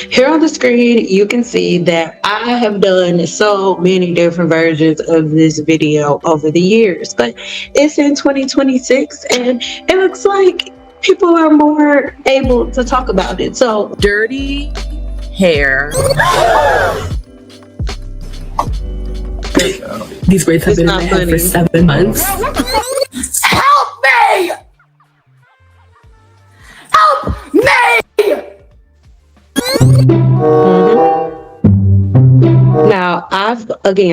Here on the screen, you can see that I have done so many different versions of this video over the years, but it's in 2026 and it looks like people are more able to talk about it. So, dirty hair. These braids have been in my head for 7 months. Help me! Help me! Now,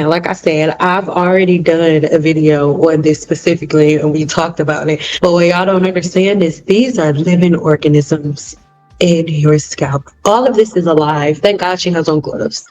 like I said, I've already done a video on this specifically and we talked about it. But what y'all don't understand is these are living organisms in your scalp. All of this is alive. Thank God she has on gloves.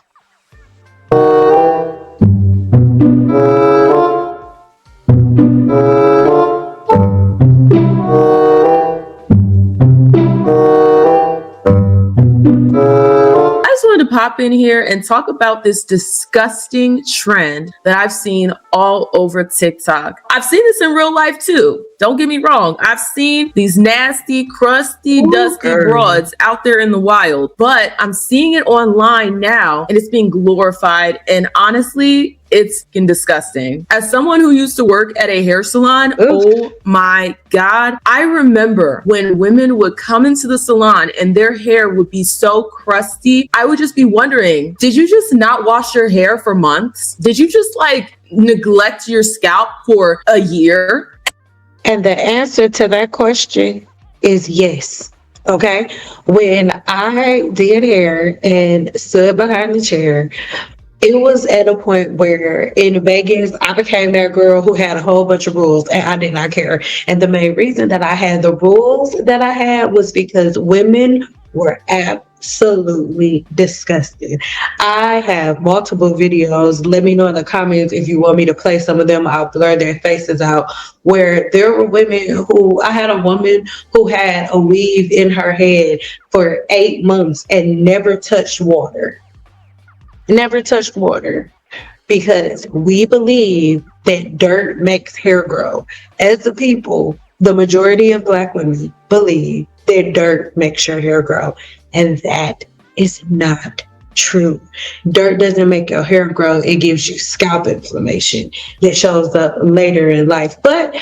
To pop in here and talk about this disgusting trend that I've seen all over TikTok. I've seen this in real life too. Don't get me wrong. I've seen these nasty, crusty, dusty broads out there in the wild, but I'm seeing it online now and it's being glorified. And honestly, it's disgusting. As someone who used to work at a hair salon, oh my God, I remember when women would come into the salon and their hair would be so crusty. I would just be wondering, did you just not wash your hair for months? Did you just like neglect your scalp for a year? And the answer to that question is yes. Okay. When I did hair and stood behind the chair, it was at a point where in Vegas, I became that girl who had a whole bunch of rules and I did not care. And the main reason that I had the rules that I had was because women were absolutely disgusting. I have multiple videos. Let me know in the comments if you want me to play some of them. I'll blur their faces out. Where there were women I had a woman who had a weave in her head for 8 months and never touched water. Never touched water because we believe that dirt makes hair grow. As a people, the majority of Black women believe that dirt makes your hair grow, and that is not true. Dirt doesn't make your hair grow. It gives you scalp inflammation that shows up later in life. But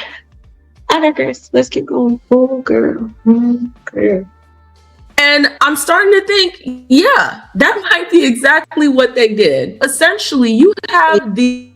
I digress. Let's keep going. Oh, girl. Girl. And I'm starting to think, yeah, that might be exactly what they did. Essentially, you have these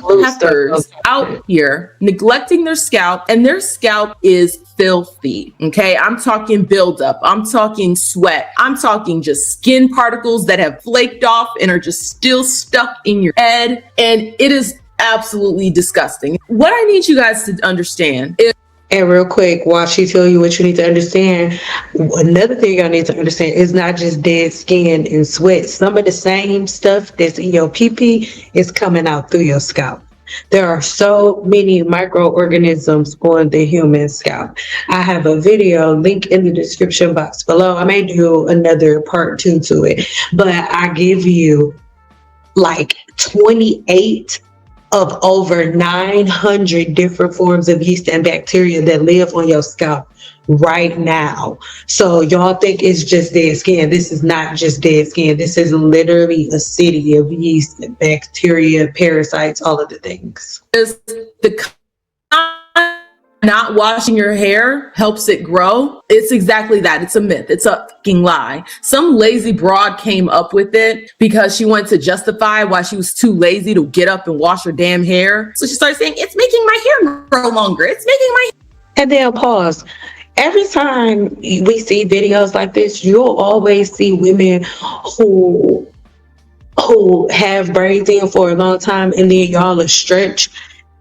heifers out here neglecting their scalp, and their scalp is filthy. Okay, I'm talking buildup, I'm talking sweat, I'm talking just skin particles that have flaked off and are just still stuck in your head. And it is absolutely disgusting. What I need you guys to understand is, and real quick, while she tell you what you need to understand, another thing I need to understand is not just dead skin and sweat. Some of the same stuff that's in your pee-pee is coming out through your scalp. There are so many microorganisms on the human scalp. I have a video link in the description box below. I may do another part 2 to it, but I give you like 28 of over 900 different forms of yeast and bacteria that live on your scalp right now. So y'all think it's just dead skin. This is not just dead skin. This is literally a city of yeast and bacteria, parasites, all of the things. is the not washing your hair helps it grow. It's exactly that. It's a myth. It's a fucking lie. Some lazy broad came up with it because she wanted to justify why she was too lazy to get up and wash her damn hair. So she started saying, it's making my hair grow longer. It's making my hair. And then pause. Every time we see videos like this, you'll always see women who have braids in for a long time, and then y'all will stretch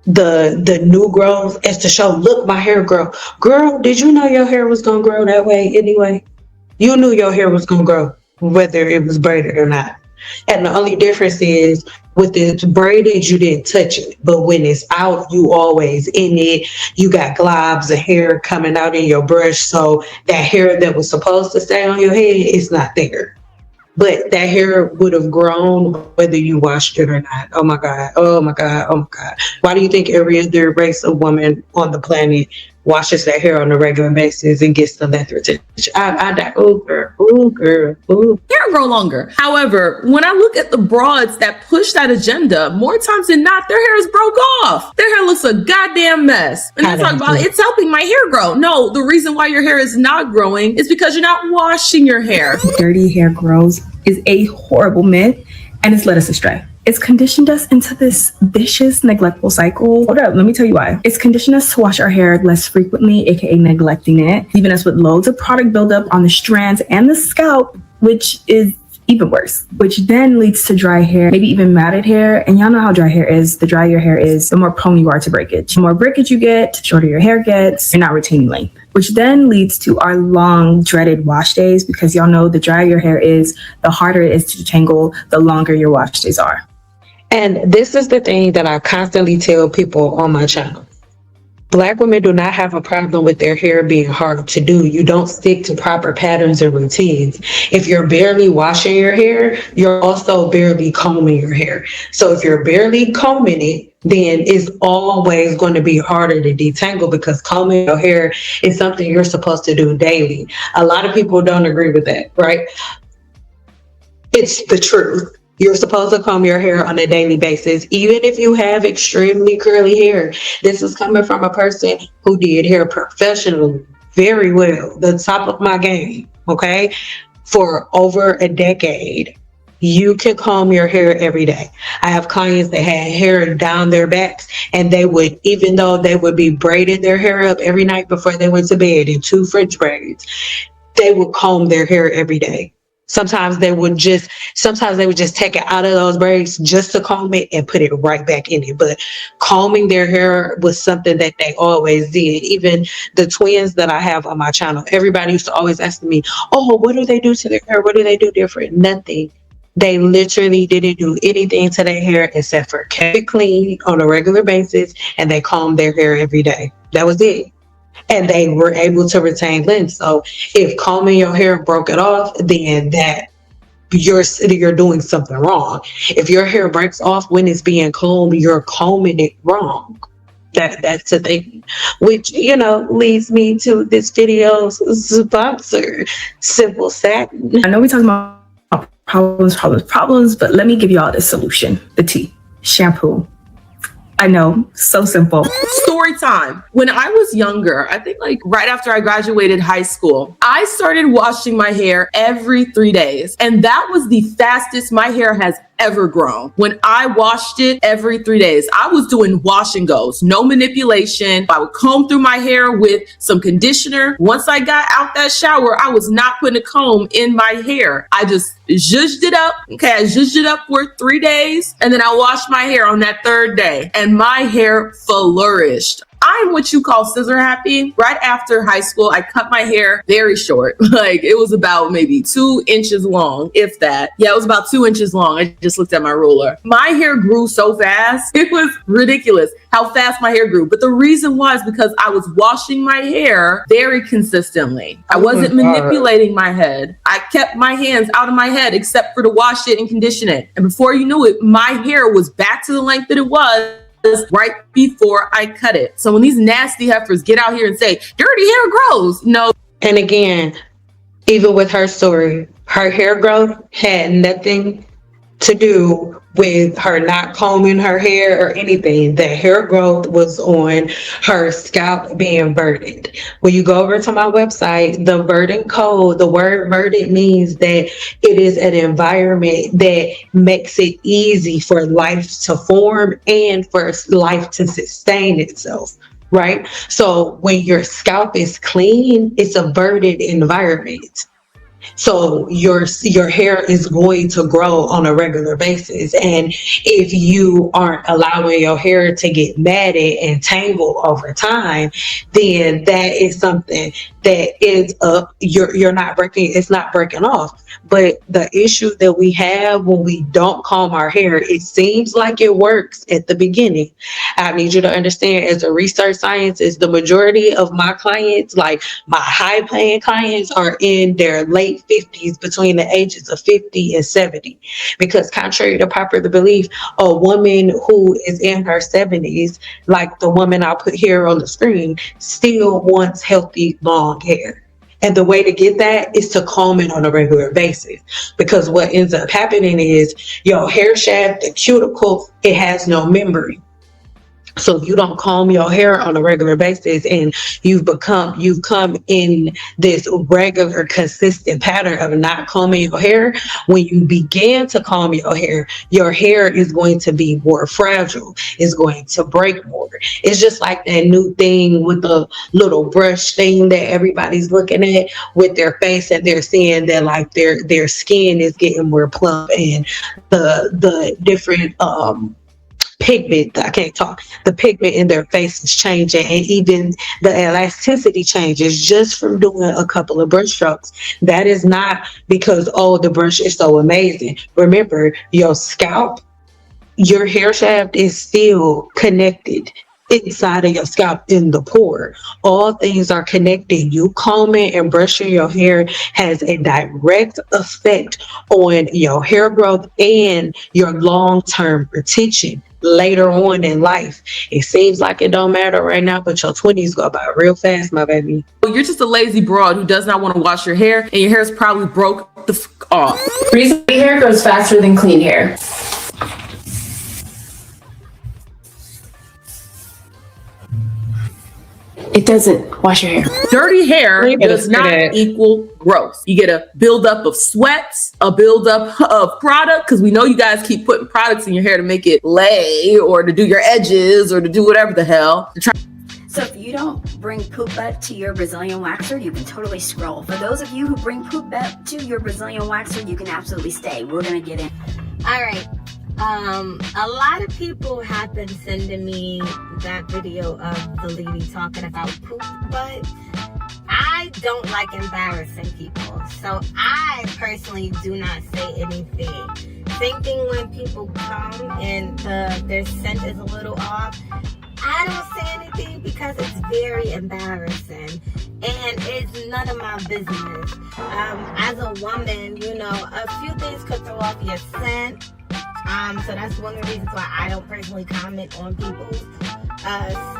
the new growth as to show, look, my hair grow. Girl, did you know your hair was gonna grow that way anyway? You knew your hair was gonna grow whether it was braided or not. And the only difference is with it braided, you didn't touch it, but when it's out, you always in it. You got globs of hair coming out in your brush, so that hair that was supposed to stay on your head is not there. But that hair would have grown whether you washed it or not. Oh my God, oh my God, oh my God. Why do you think every other race of woman on the planet washes their hair on a regular basis and gets the length retention. Oh girl, oh girl, oh. Hair grow longer. However, when I look at the broads that push that agenda, more times than not, their hair is broke off. Their hair looks a goddamn mess. And they talk about it's helping my hair grow. No, the reason why your hair is not growing is because you're not washing your hair. Dirty hair grows is a horrible myth, and it's led us astray. It's conditioned us into this vicious, neglectful cycle. Hold up, let me tell you why. It's conditioned us to wash our hair less frequently, aka neglecting it, leaving us with loads of product buildup on the strands and the scalp, which is even worse, which then leads to dry hair, maybe even matted hair. And y'all know how dry hair is. The drier your hair is, the more prone you are to breakage. The more breakage you get, the shorter your hair gets, you're not retaining length, which then leads to our long dreaded wash days, because y'all know the drier your hair is, the harder it is to detangle, the longer your wash days are. And this is the thing that I constantly tell people on my channel. Black women do not have a problem with their hair being hard to do. You don't stick to proper patterns and routines. If you're barely washing your hair, you're also barely combing your hair. So if you're barely combing it, then it's always going to be harder to detangle, because combing your hair is something you're supposed to do daily. A lot of people don't agree with that, right? It's the truth. You're supposed to comb your hair on a daily basis, even if you have extremely curly hair. This is coming from a person who did hair professionally very well, the top of my game, okay? For over a decade. You can comb your hair every day. I have clients that had hair down their backs, and they would, even though they would be braiding their hair up every night before they went to bed in 2 French braids, they would comb their hair every day. Sometimes they would just take it out of those braids just to comb it and put it right back in it. But combing their hair was something that they always did. Even the twins that I have on my channel, everybody used to always ask me, oh, what do they do to their hair? What do they do different? Nothing. They literally didn't do anything to their hair except for keep it clean on a regular basis, and they combed their hair every day. That was it. And they were able to retain length. So if combing your hair broke it off, then that you're doing something wrong. If your hair breaks off when it's being combed, you're combing it wrong. That's the thing, which, leads me to this video's sponsor, Simple Satin. I know we talking about problems, but let me give y'all the solution, the tea, shampoo. I know, so simple. Story time. When I was younger, I think like right after I graduated high school, I started washing my hair every 3 days. And that was the fastest my hair has ever grown. When I washed it every 3 days, I was doing wash and goes, no manipulation. I would comb through my hair with some conditioner. Once I got out that shower, I was not putting a comb in my hair. I just zhuzhed it up. Okay, I zhuzhed it up for 3 days, and then I washed my hair on that 3rd day, and my hair flourished. I'm what you call scissor happy. Right after high school, I cut my hair very short. Like it was about maybe 2 inches long, if that. Yeah, it was about 2 inches long. I just looked at my ruler. My hair grew so fast. It was ridiculous how fast my hair grew. But the reason was because I was washing my hair very consistently. I wasn't manipulating my head. I kept my hands out of my head except for to wash it and condition it. And before you knew it, my hair was back to the length that it was right before I cut it. So when these nasty heifers get out here and say dirty hair grows, no. And again, even with her story, her hair growth had nothing to do with her not combing her hair or anything. The hair growth was on her scalp being verdant. When you go over to my website, the verdant code, the word verdant means that it is an environment that makes it easy for life to form and for life to sustain itself. Right? So when your scalp is clean, it's a verdant environment. So your hair is going to grow on a regular basis. And if you aren't allowing your hair to get matted and tangle over time, then that is something that ends up, it's not breaking off. But the issue that we have when we don't comb our hair, it seems like it works at the beginning. I need you to understand, as a research scientist, the majority of my clients, like my high paying clients, are in their late late 50s, between the ages of 50 and 70. Because contrary to popular belief, a woman who is in her 70s, like the woman I'll put here on the screen, still wants healthy long hair. And the way to get that is to comb it on a regular basis. Because what ends up happening is your hair shaft, the cuticle, it has no memory. So if you don't comb your hair on a regular basis and you've come in this regular, consistent pattern of not combing your hair, when you begin to comb your hair is going to be more fragile. It's going to break more. It's just like that new thing with the little brush thing that everybody's looking at with their face, and they're seeing that like their skin is getting more plump, and the different pigment, the pigment in their face is changing, and even the elasticity changes just from doing a couple of brush strokes. That is not because, the brush is so amazing. Remember, your scalp, your hair shaft is still connected inside of your scalp in the pore. All things are connected. You combing and brushing your hair has a direct effect on your hair growth and your long-term retention later on in life. It seems like it don't matter right now, but your 20s go by real fast, my baby. You're just a lazy broad who does not want to wash your hair, and your hair is probably broke the off. Greasy hair grows faster than clean hair. It doesn't wash your hair. Dirty hair does not equal growth. You get a buildup of sweat, a buildup of product, because we know you guys keep putting products in your hair to make it lay, or to do your edges, or to do whatever the hell. So if you don't bring poop butt to your Brazilian waxer, you can totally scroll. For those of you who bring poop butt to your Brazilian waxer, you can absolutely stay. We're gonna get in. All right. A lot of people have been sending me that video of the lady talking about poop, but I don't like embarrassing people. So I personally do not say anything. Same thing when people come and their scent is a little off. I don't say anything because it's very embarrassing and it's none of my business. As a woman, a few things could throw off your scent. So that's one of the reasons why I don't personally comment on people's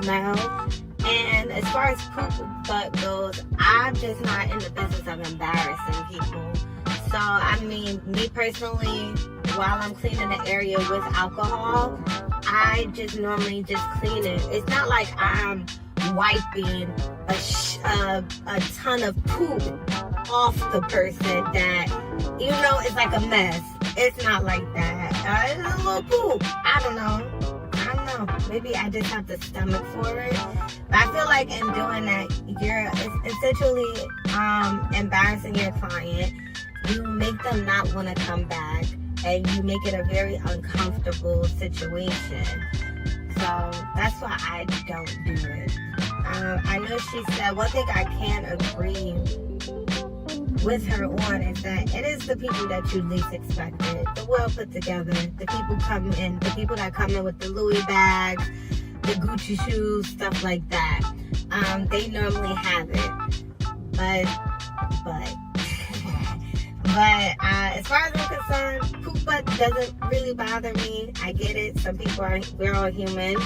smell. And as far as poop butt goes, I'm just not in the business of embarrassing people. So, I mean, me personally, while I'm cleaning the area with alcohol, I just normally just clean it. It's not like I'm wiping a ton of poop off the person that, it's like a mess. It's not like that. It's a little poop. I don't know. Maybe I just have the stomach for it. But I feel like in doing that, you're essentially embarrassing your client. You make them not want to come back, and you make it a very uncomfortable situation. So that's why I don't do it. I know she said one thing I can agree with her on is that it is the people that you least expected, the well put together, the people that come in with the Louis bags, the Gucci shoes, stuff like that. They normally have it, but as far as I'm concerned, poop butt doesn't really bother me. I get it. Some people we're all human.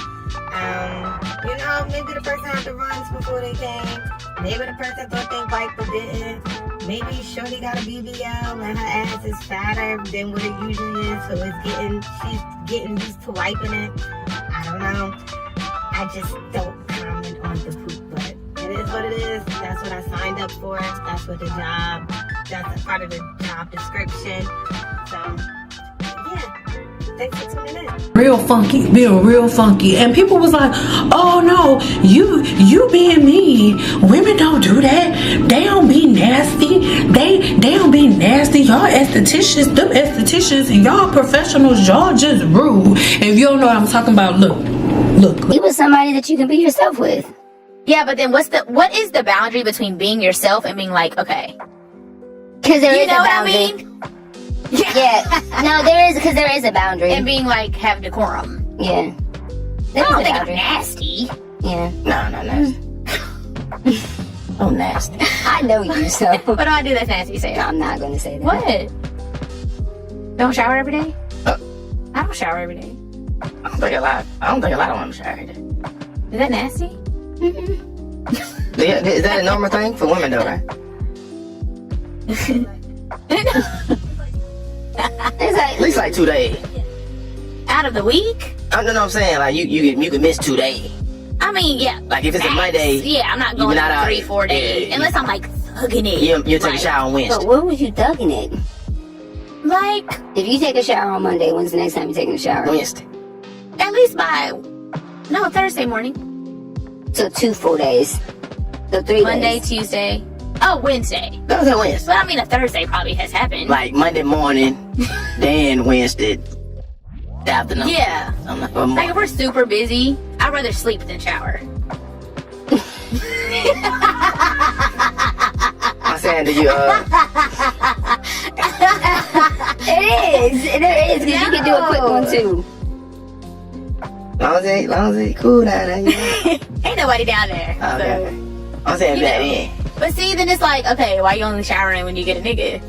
Maybe the person had the runs before they came. Maybe the person thought they wiped but didn't. Maybe Shorty got a BBL and her ass is fatter than what it usually is, so she's getting used to wiping it. I don't know. I just don't comment on the poop butt. It is what it is. That's what I signed up for. That's a part of the job description. So, yeah. Thanks for tuning in. Real funky. And people was like, oh no, you being mean. Women don't do that. They don't be nasty. They don't be nasty. Y'all estheticians, and y'all professionals, y'all just rude. If you don't know what I'm talking about, look. Be with somebody that you can be yourself with. Yeah, but then what is the boundary between being yourself and being like, okay? Because there is a boundary. What I mean? Yeah. No, there is a boundary. And being like, have decorum. Yeah. I don't think I'm nasty. Yeah. No. Oh, nasty. I know you, so. What do I do that's nasty? Say it. I'm not going to say that. What? Don't shower every day? I don't shower every day. I don't think a lot of women shower every day. Is that nasty? Mm-hmm. Is that a normal thing for women, though, right? It's like, at least like 2 days. Out of the week? I don't know what I'm saying. Like, you can miss 2 days. I mean, yeah. Like, if it's a Monday. Yeah, I'm not going out 3-4 days. Yeah. Unless I'm like thugging it. You'll take a shower on Wednesday. But when was you thugging it? Like, if you take a shower on Monday, when's the next time you're taking a shower? Wednesday. At least by, no, Thursday morning. So 2 full days. So 3 Monday, days. Tuesday. Oh, Wednesday. Thursday, Wednesday. But I mean, a Thursday probably has happened. Like Monday morning, then Wednesday afternoon. Yeah. Like if we're super busy, I'd rather sleep than shower. I'm saying, do you, It is, because you can do a quick one too. Long as it cool down there, you know. Ain't nobody down there. Okay. So, I'm saying that in. but see, then it's like, okay, why you only showering when you get a nigga?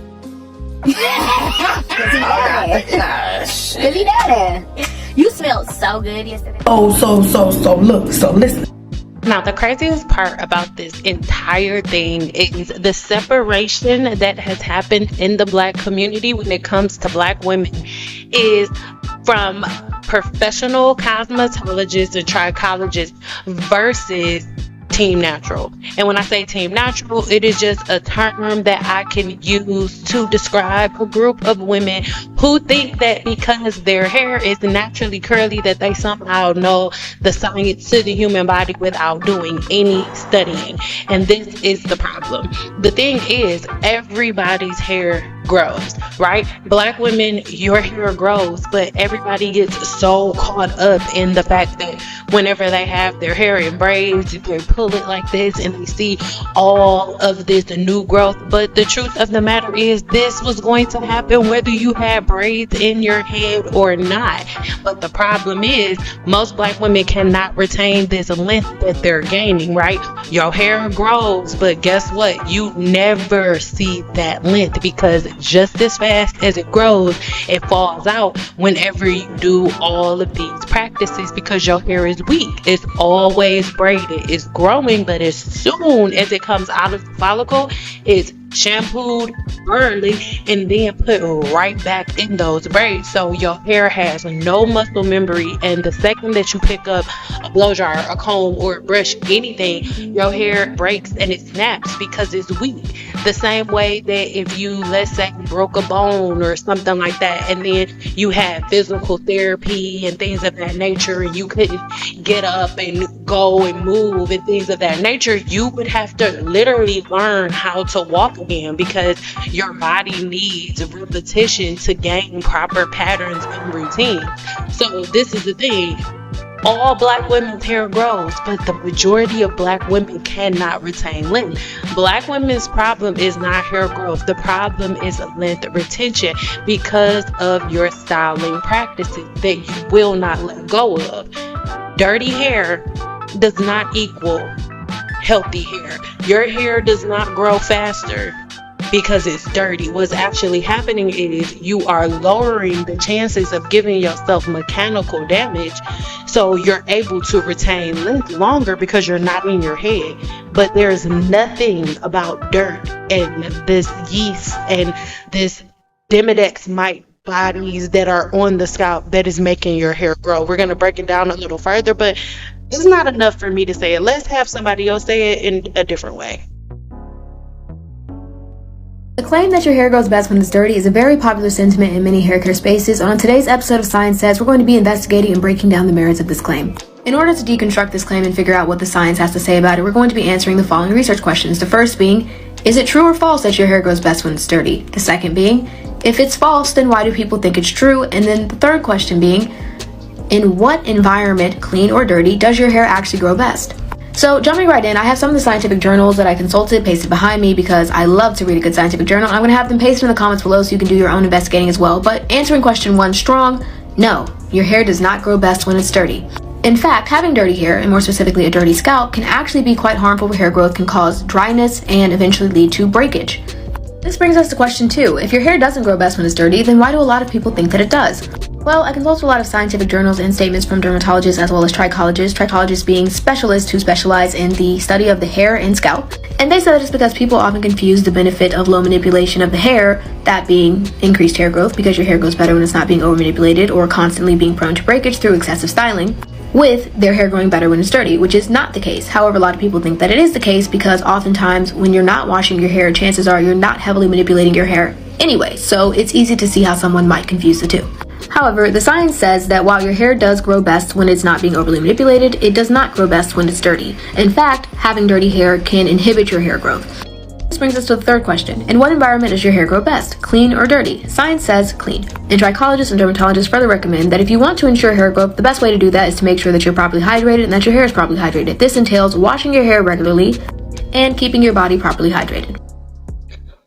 Because he down there. Because he down there. You smelled so good yesterday. Oh, so listen. Now, the craziest part about this entire thing is the separation that has happened in the Black community when it comes to Black women is from professional cosmetologists and trichologists versus Team Natural. And when I say Team Natural, it is just a term that I can use to describe a group of women who think that because their hair is naturally curly that they somehow know the science to the human body without doing any studying. And this is the problem. The thing is, everybody's hair grows, right? Black women, your hair grows, but everybody gets so caught up in the fact that whenever they have their hair in braids, they pull it like this and they see all of this new growth. But the truth of the matter is, this was going to happen whether you had braids in your head or not. But the problem is, most Black women cannot retain this length that they're gaining, right? Your hair grows, but guess what? You never see that length, because just as fast as it grows, it falls out whenever you do all of these practices, because your hair is weak. It's always braided. It's growing, but as soon as it comes out of the follicle, it's shampooed early and then put right back in those braids. So your hair has no muscle memory, and the second that you pick up a blow dryer, a comb, or a brush, anything, your hair breaks and it snaps because it's weak. The same way that if you, let's say, broke a bone or something like that, and then you had physical therapy and things of that nature, and you couldn't get up and go and move and things of that nature, you would have to literally learn how to walk again, because your body needs repetition to gain proper patterns and routines. So this is the thing. All Black women's hair grows, but the majority of Black women cannot retain length. Black women's problem is not hair growth. The problem is length retention, because of your styling practices that you will not let go of. Dirty hair does not equal healthy hair. Your hair does not grow faster because it's dirty. What's actually happening is you are lowering the chances of giving yourself mechanical damage, so you're able to retain length longer because you're not in your head. But there's nothing about dirt and this yeast and this Demodex mite bodies that are on the scalp that is making your hair grow. We're going to break it down a little further, but it's not enough for me to say it. Let's have somebody else say it in a different way. The claim that your hair grows best when it's dirty is a very popular sentiment in many hair care spaces, and on today's episode of Science Says, we're going to be investigating and breaking down the merits of this claim. In order to deconstruct this claim and figure out what the science has to say about it, we're going to be answering the following research questions. The first being, is it true or false that your hair grows best when it's dirty? The second being, if it's false, then why do people think it's true? And then the third question being, in what environment, clean or dirty, does your hair actually grow best? So jumping right in, I have some of the scientific journals that I consulted pasted behind me because I love to read a good scientific journal. I'm going to have them pasted in the comments below so you can do your own investigating as well. But answering question one strong, no, your hair does not grow best when it's dirty. In fact, having dirty hair, and more specifically a dirty scalp, can actually be quite harmful for hair growth, can cause dryness, and eventually lead to breakage. This brings us to question 2. If your hair doesn't grow best when it's dirty, then why do a lot of people think that it does? Well, I consulted a lot of scientific journals and statements from dermatologists as well as trichologists being specialists who specialize in the study of the hair and scalp. And they said that it's because people often confuse the benefit of low manipulation of the hair, that being increased hair growth because your hair grows better when it's not being over manipulated or constantly being prone to breakage through excessive styling, with their hair growing better when it's dirty, which is not the case. However, a lot of people think that it is the case because oftentimes when you're not washing your hair, chances are you're not heavily manipulating your hair anyway, so it's easy to see how someone might confuse the two. However, the science says that while your hair does grow best when it's not being overly manipulated, it does not grow best when it's dirty. In fact, having dirty hair can inhibit your hair growth. This brings us to the third question. In what environment does your hair grow best, clean or dirty? Science says clean. And trichologists and dermatologists further recommend that if you want to ensure hair growth, the best way to do that is to make sure that you're properly hydrated and that your hair is properly hydrated. This entails washing your hair regularly and keeping your body properly hydrated.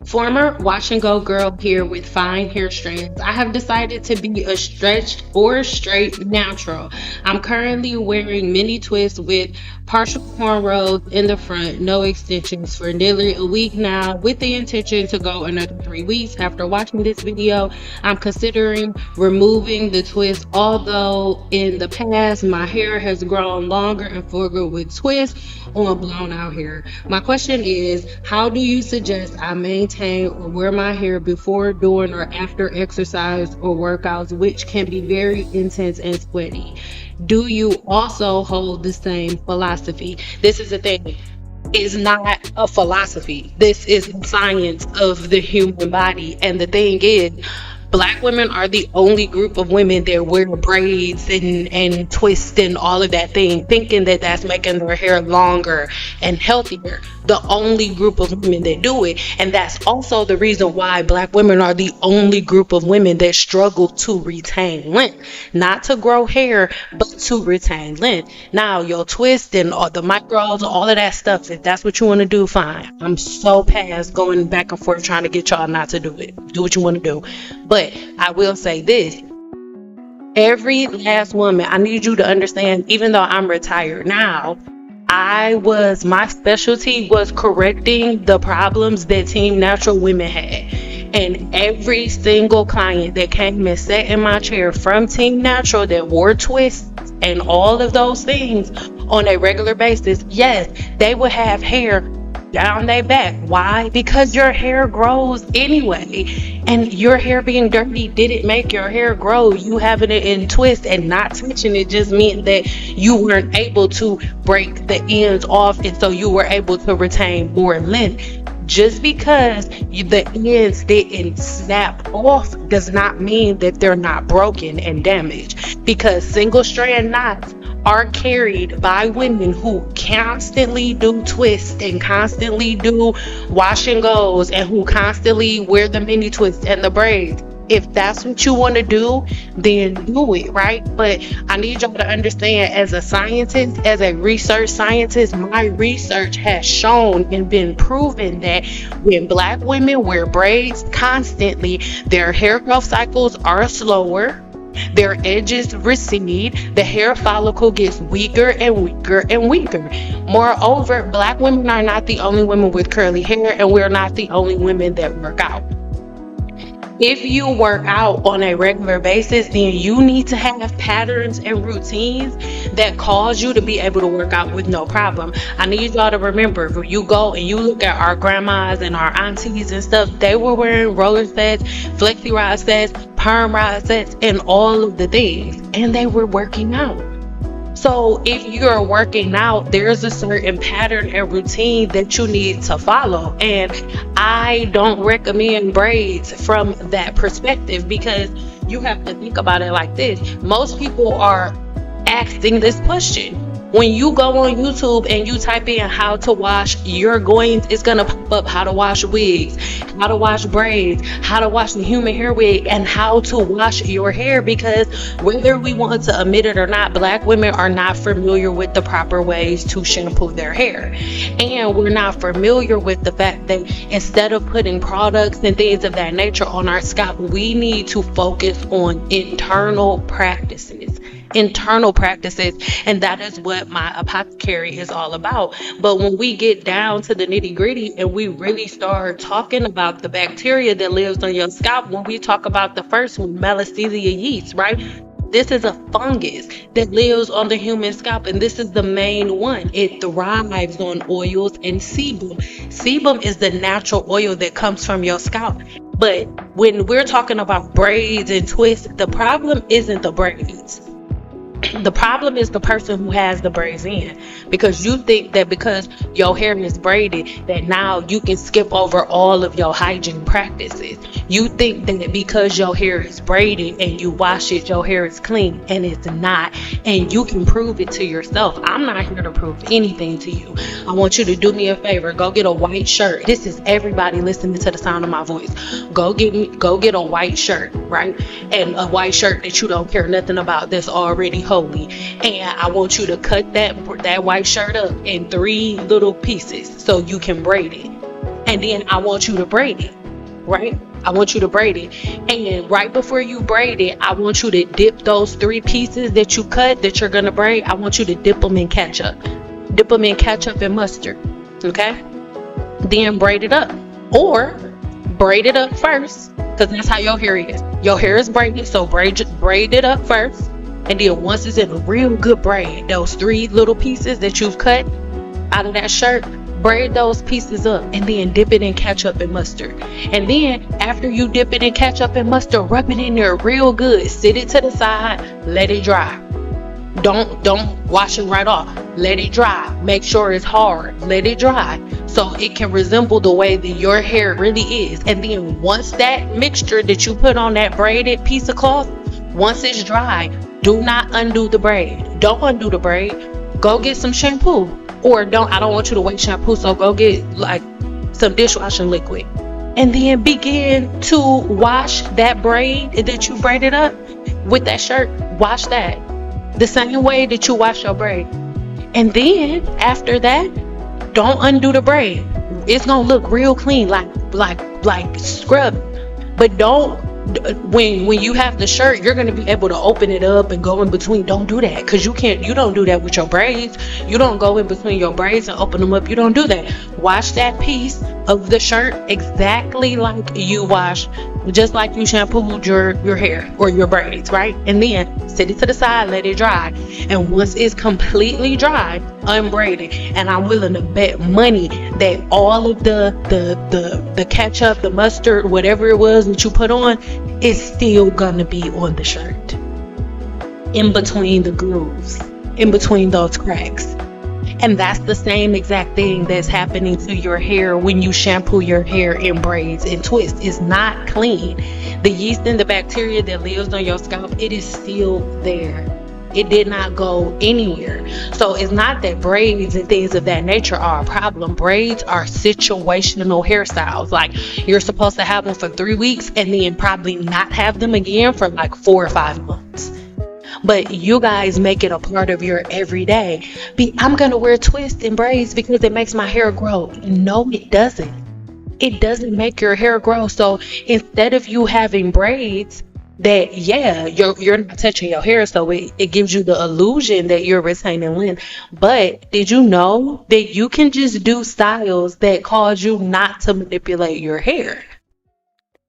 Former wash and go girl here with fine hair strands. I have decided to be a stretched or straight natural. I'm currently wearing mini twists with partial cornrows in the front, no extensions, for nearly a week now, with the intention to go another 3 weeks. After watching this video, I'm considering removing the twist, although in the past my hair has grown longer and fuller with twists on blown out hair. My question is, how do you suggest I maintain or wear my hair before, during, or after exercise or workouts, which can be very intense and sweaty? Do you also hold the same philosophy? This is the thing. It's not a philosophy. This is science of the human body. And the thing is, Black women are the only group of women that wear braids and twists and all of that thing, thinking that that's making their hair longer and healthier. The only group of women that do it. And that's also the reason why Black women are the only group of women that struggle to retain length. Not to grow hair, but to retain length. Now, your twist and all the micros, all of that stuff, if that's what you want to do, fine. I'm so past going back and forth trying to get y'all not to do it. Do what you want to do. But I will say this. Every last woman, I need you to understand, even though I'm retired now, my specialty was correcting the problems that Team Natural women had. And every single client that came and sat in my chair from Team Natural that wore twists and all of those things on a regular basis, yes, they would have hair down their back. Why? Because your hair grows anyway, and your hair being dirty didn't make your hair grow. You having it in twist and not touching it just meant that you weren't able to break the ends off, and so you were able to retain more length. Just because the ends didn't snap off does not mean that they're not broken and damaged, because single strand knots are carried by women who constantly do twists and constantly do wash and goes and who constantly wear the mini twists and the braids. If that's what you want to do, then do it, right? But I need y'all to understand, as a scientist, as a research scientist, my research has shown and been proven that when Black women wear braids constantly, their hair growth cycles are slower, their edges recede, the hair follicle gets weaker and weaker and weaker. Moreover, Black women are not the only women with curly hair, and we're not the only women that work out. If you work out on a regular basis, then you need to have patterns and routines that cause you to be able to work out with no problem. I need y'all to remember, when you go and you look at our grandmas and our aunties and stuff, they were wearing roller sets, flexi rod sets, perm rod sets, and all of the things, and they were working out. So if you're working out, there's a certain pattern and routine that you need to follow. And I don't recommend braids from that perspective, because you have to think about it like this. Most people are asking this question. When you go on YouTube and you type in how to wash, it's gonna pop up how to wash wigs, how to wash braids, how to wash the human hair wig, and how to wash your hair. Because whether we want to admit it or not, Black women are not familiar with the proper ways to shampoo their hair. And we're not familiar with the fact that instead of putting products and things of that nature on our scalp, we need to focus on internal practices. internal practices, and that is what my apothecary is all about. But when we get down to the nitty gritty and we really start talking about the bacteria that lives on your scalp, when we talk about the first one, Malassezia yeast, right? This is a fungus that lives on the human scalp, and this is the main one. It thrives on oils and sebum. Sebum is the natural oil that comes from your scalp. But when we're talking about braids and twists, the problem isn't the braids. The problem is the person who has the braids in, because you think that because your hair is braided that now you can skip over all of your hygiene practices. You think that because your hair is braided and you wash it, your hair is clean, and it's not, and you can prove it to yourself. I'm not here to prove anything to you. I want you to do me a favor. Go get a white shirt. This is everybody listening to the sound of my voice. Go get a white shirt, right? And a white shirt that you don't care nothing about, that's already holy. And I want you to cut that white shirt up in 3 little pieces so you can braid it. And then I want you to braid it, right? I want you to braid it. And right before you braid it, I want you to dip those 3 pieces that you cut, that you're gonna braid, I want you to dip them in ketchup. Dip them in ketchup and mustard, okay? Then braid it up. Or braid it up first, because that's how your hair is. Your hair is braided, so braid it up first. And then once it's in a real good braid, those 3 little pieces that you've cut out of that shirt, braid those pieces up and then dip it in ketchup and mustard. And then after you dip it in ketchup and mustard, rub it in there real good. Sit it to the side, let it dry. Don't wash it right off. Let it dry. Make sure it's hard. Let it dry so it can resemble the way that your hair really is. And then once that mixture that you put on that braided piece of cloth, once it's dry, do not undo the braid. Don't undo the braid. Go get some shampoo. Or I don't want you to waste shampoo, so go get like some dishwashing liquid. And then begin to wash that braid that you braided up with that shirt. Wash that the same way that you wash your braid. And then after that, don't undo the braid. It's gonna look real clean, like scrub. But don't, when you have the shirt, you're gonna be able to open it up and go in between. Don't do that, because you don't do that with your braids. You don't go in between your braids and open them up. You don't do that. Wash that piece of the shirt exactly like you wash, just like you shampooed your hair or your braids, right? And then sit it to the side, let it dry. And once it's completely dry, unbraid it. And I'm willing to bet money that all of the ketchup, the mustard, whatever it was that you put on, is still gonna be on the shirt, in between the grooves, in between those cracks. And that's the same exact thing that's happening to your hair when you shampoo your hair in braids and twists. It's not clean. The yeast and the bacteria that lives on your scalp, it is still there. It did not go anywhere. So it's not that braids and things of that nature are a problem. Braids are situational hairstyles. Like, you're supposed to have them for 3 weeks and then probably not have them again for like 4 or 5 months. But you guys make it a part of your everyday. I'm gonna wear twists and braids because it makes my hair grow. No, it doesn't. It doesn't make your hair grow. So instead of you having braids that, yeah, you're not touching your hair, so it gives you the illusion that you're retaining length. But did you know that you can just do styles that cause you not to manipulate your hair?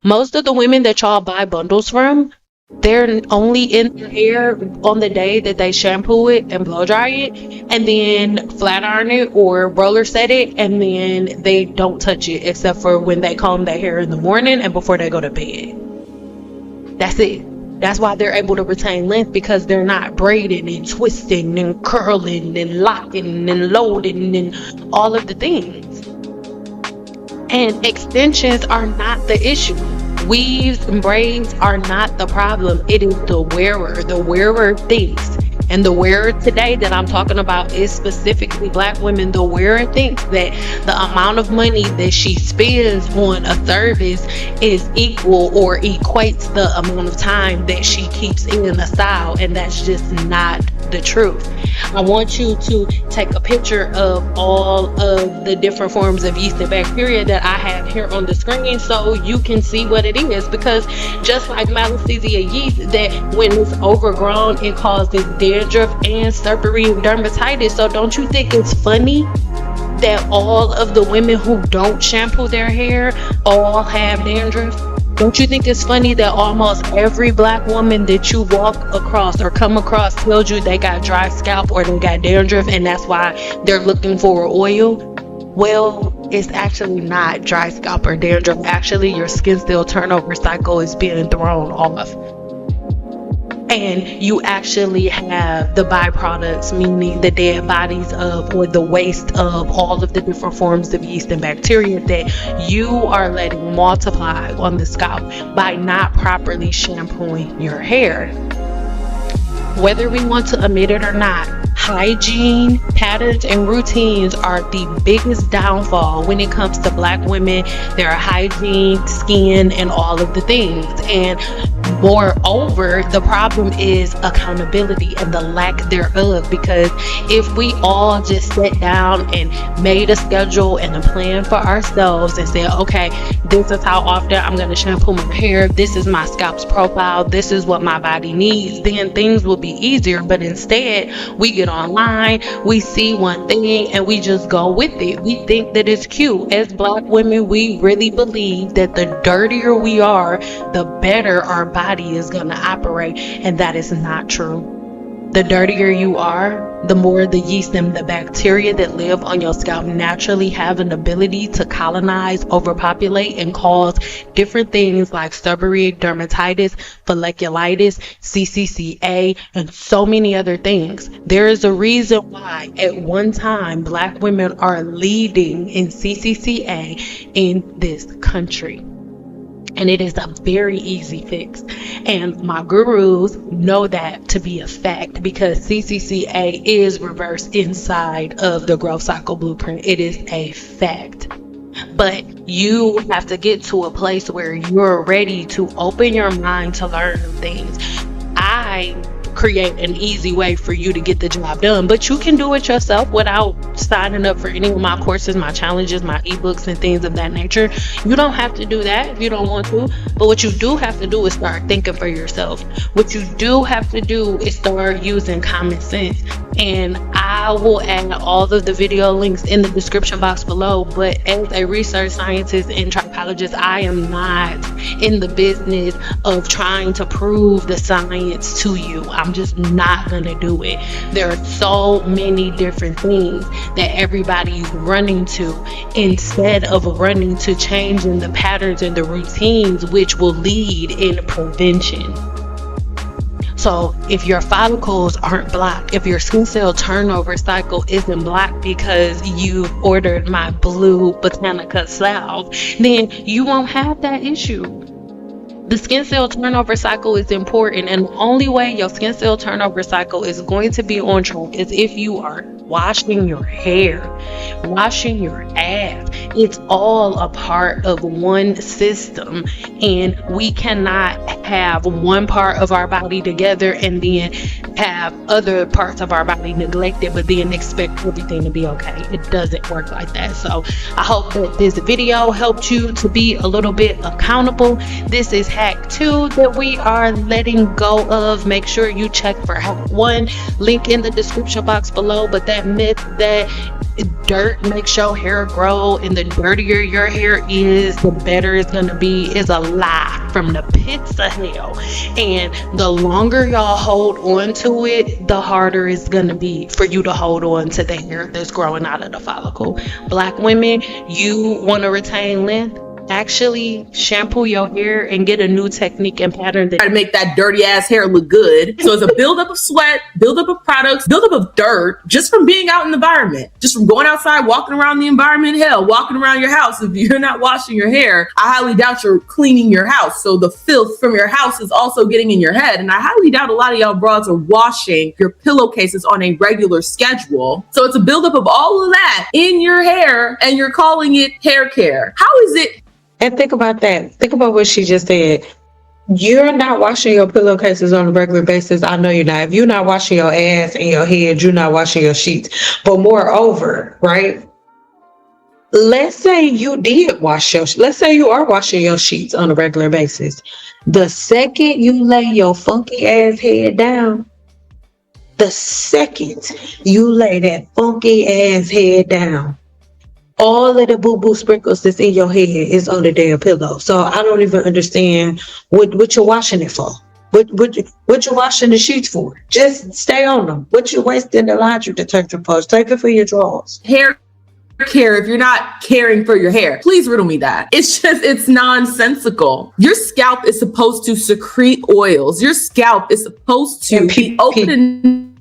Most of the women that y'all buy bundles from, they're only in their hair on the day that they shampoo it and blow dry it, and then flat iron it or roller set it, and then they don't touch it except for when they comb their hair in the morning and before they go to bed. That's it. That's why they're able to retain length, because they're not braiding and twisting and curling and locking and loading and all of the things. And extensions are not the issue. Weaves and braids are not the problem. It is the wearer. The wearer thinks And the wearer today that I'm talking about is specifically Black women. The wearer thinks that the amount of money that she spends on a service is equal or equates the amount of time that she keeps in a style, and that's just not the truth. I want you to take a picture of all of the different forms of yeast and bacteria that I have here on the screen so you can see what it is, because just like Malassezia yeast, that when it's overgrown it causes dandruff and seborrheic dermatitis. So don't you think it's funny that all of the women who don't shampoo their hair all have dandruff? Don't you think it's funny that almost every Black woman that you walk across or come across tells you they got dry scalp or they got dandruff, and that's why they're looking for oil? Well, it's actually not dry scalp or dandruff. Actually, your skin cell turnover cycle is being thrown off. And you actually have the byproducts, meaning the dead bodies of, or the waste of, all of the different forms of yeast and bacteria that you are letting multiply on the scalp by not properly shampooing your hair. Whether we want to admit it or not, hygiene, patterns, and routines are the biggest downfall when it comes to Black women, their hygiene, skin, and all of the things. And moreover, the problem is accountability and the lack thereof, because if we all just sat down and made a schedule and a plan for ourselves and said, okay, this is how often I'm going to shampoo my hair, this is my scalp's profile, this is what my body needs, then things will be easier. But instead, we get online, we see one thing, and we just go with it. We think that it's cute. As Black women, we really believe that the dirtier we are, the better our body is going to operate, and that is not true. The dirtier you are, the more the yeast and the bacteria that live on your scalp naturally have an ability to colonize, overpopulate, and cause different things like seborrheic dermatitis, folliculitis, CCCA, and so many other things. There is a reason why at one time Black women are leading in CCCA in this country. And it is a very easy fix. And my gurus know that to be a fact, because CCCA is reversed inside of the growth cycle blueprint. It is a fact. But you have to get to a place where you're ready to open your mind to learn things. I create an easy way for you to get the job done, but you can do it yourself without signing up for any of my courses, my challenges, my ebooks, and things of that nature. You don't have to do that if you don't want to, but what you do have to do is start thinking for yourself. What you do have to do is start using common sense, and I will add all of the video links in the description box below. But as a research scientist and trichologist, I am not in the business of trying to prove the science to you. I'm just not gonna do it. There are so many different things that everybody's running to instead of running to changing the patterns and the routines, which will lead in prevention. So if your follicles aren't blocked, if your skin cell turnover cycle isn't blocked because you've ordered my blue Botanica salve, then you won't have that issue. The skin cell turnover cycle is important, and the only way your skin cell turnover cycle is going to be on track is if you are washing your hair, washing your ass. It's all a part of one system, and we cannot have one part of our body together and then have other parts of our body neglected, but then expect everything to be okay. It doesn't work like that. So I hope that this video helped you to be a little bit accountable. This is hack 2 that we are letting go of. Make sure you check for hack 1, link in the description box below. But that myth that dirt makes your hair grow and the dirtier your hair is, the better it's gonna be, is a lie from the pits of hell. And the longer y'all hold on to it, the harder it's gonna be for you to hold on to the hair that's growing out of the follicle. Black women, you want to retain length? actually shampoo your hair and get a new technique and pattern that to make that dirty ass hair look good. So it's a buildup of sweat, buildup of products, buildup of dirt, just from being out in the environment, just from going outside, walking around the environment, hell, walking around your house. If you're not washing your hair, I highly doubt you're cleaning your house. So the filth from your house is also getting in your head. And I highly doubt a lot of y'all broads are washing your pillowcases on a regular schedule. So it's a buildup of all of that in your hair, and you're calling it hair care. How is it? And think about that. Think about what she just said. You're not washing your pillowcases on a regular basis. I know you're not. If you're not washing your ass and your head, you're not washing your sheets. But moreover, right? Let's say you did wash let's say you are washing your sheets on a regular basis. The second you lay your funky ass head down, the second you lay that funky ass head down, all of the boo-boo sprinkles that's in your head is on the damn pillow. So I don't even understand what you're washing it for. What you're washing the sheets for? Just stay on them. What you wasting the laundry detergent for? Save it for your drawers. Hair care if you're not caring for your hair. Please riddle me that. It's nonsensical. Your scalp is supposed to secrete oils. Your scalp is supposed to be open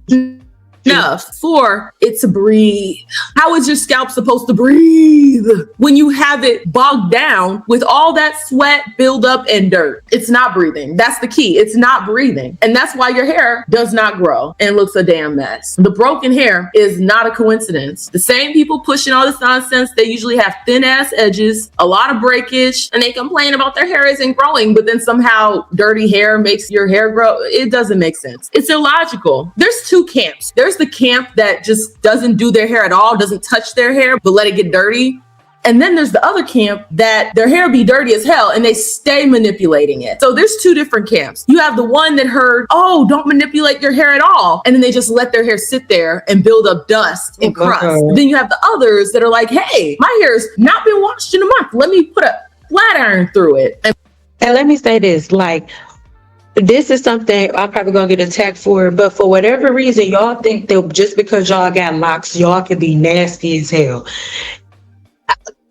enough for it to breathe. How is your scalp supposed to breathe when you have it bogged down with all that sweat, buildup, and dirt? It's not breathing. That's the key. It's not breathing. And that's why your hair does not grow and looks a damn mess. The broken hair is not a coincidence. The same people pushing all this nonsense, they usually have thin ass edges, a lot of breakage, and they complain about their hair isn't growing, but then somehow dirty hair makes your hair grow. It doesn't make sense. It's illogical. There's two camps. There's the camp that just doesn't do their hair at all, doesn't touch their hair, but let it get dirty. And then there's the other camp that their hair be dirty as hell and they stay manipulating it. So there's two different camps. You have the one that heard, oh, don't manipulate your hair at all. And then they just let their hair sit there and build up dust and crust. Then you have the others that are like, hey, my hair's not been washed in a month. Let me put a flat iron through it. And let me say this, like, this is something I'm probably gonna get attacked for, but for whatever reason, y'all think that just because y'all got locks, y'all can be nasty as hell.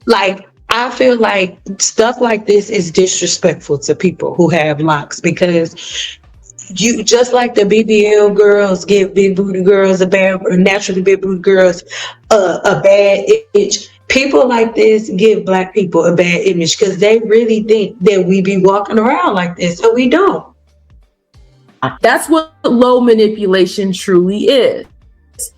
Like, I feel like stuff like this is disrespectful to people who have locks, because you, just like the BBL girls give big booty girls a bad, or naturally big booty girls a bad image. People like this give Black people a bad image because they really think that we be walking around like this, and we don't. That's what low manipulation truly is.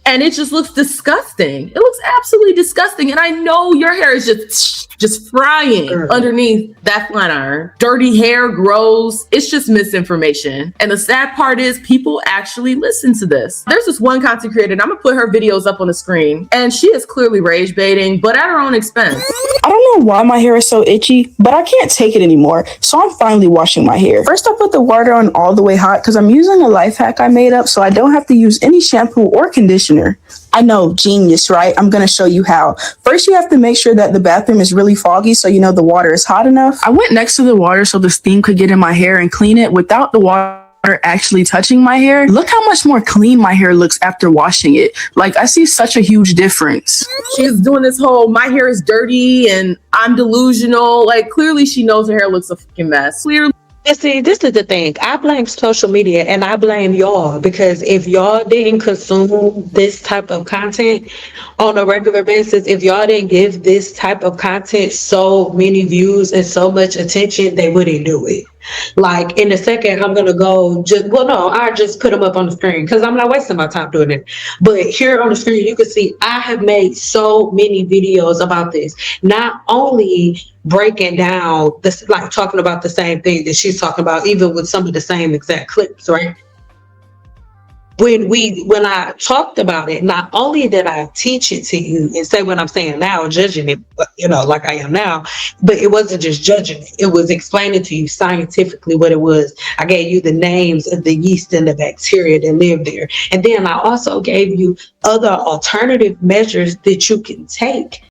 And it just looks disgusting. It looks absolutely disgusting. And I know your hair is just frying underneath that flat iron. Dirty hair grows. It's just misinformation. And the sad part is people actually listen to this. There's this one content creator, and I'm gonna put her videos up on the screen, and she is clearly rage baiting, but at her own expense. I don't know why my hair is so itchy, but I can't take it anymore. So I'm finally washing my hair. First, I put the water on all the way hot because I'm using a life hack I made up so I don't have to use any shampoo or conditioner. I know, genius, right? I'm going to show you how. First, you have to make sure that the bathroom is really foggy so you know the water is hot enough. I went next to the water so the steam could get in my hair and clean it without the water actually touching my hair. Look how much more clean my hair looks after washing it. Like, I see such a huge difference. She's doing this whole, my hair is dirty and I'm delusional. Like, clearly she knows her hair looks a fucking mess. Clearly. And see, this is the thing. I blame social media and I blame y'all, because if y'all didn't consume this type of content on a regular basis, if y'all didn't give this type of content so many views and so much attention, they wouldn't do it. Like, in a second, I'm gonna go I just put them up on the screen because I'm not wasting my time doing it. But here on the screen, you can see I have made so many videos about this. Not only breaking down this, like talking about the same thing that she's talking about, even with some of the same exact clips, right? When I talked about it, not only did I teach it to you and say what I'm saying now, judging it, like I am now, but it wasn't just judging it. It was explaining to you scientifically what it was. I gave you the names of the yeast and the bacteria that live there. And then I also gave you other alternative measures that you can take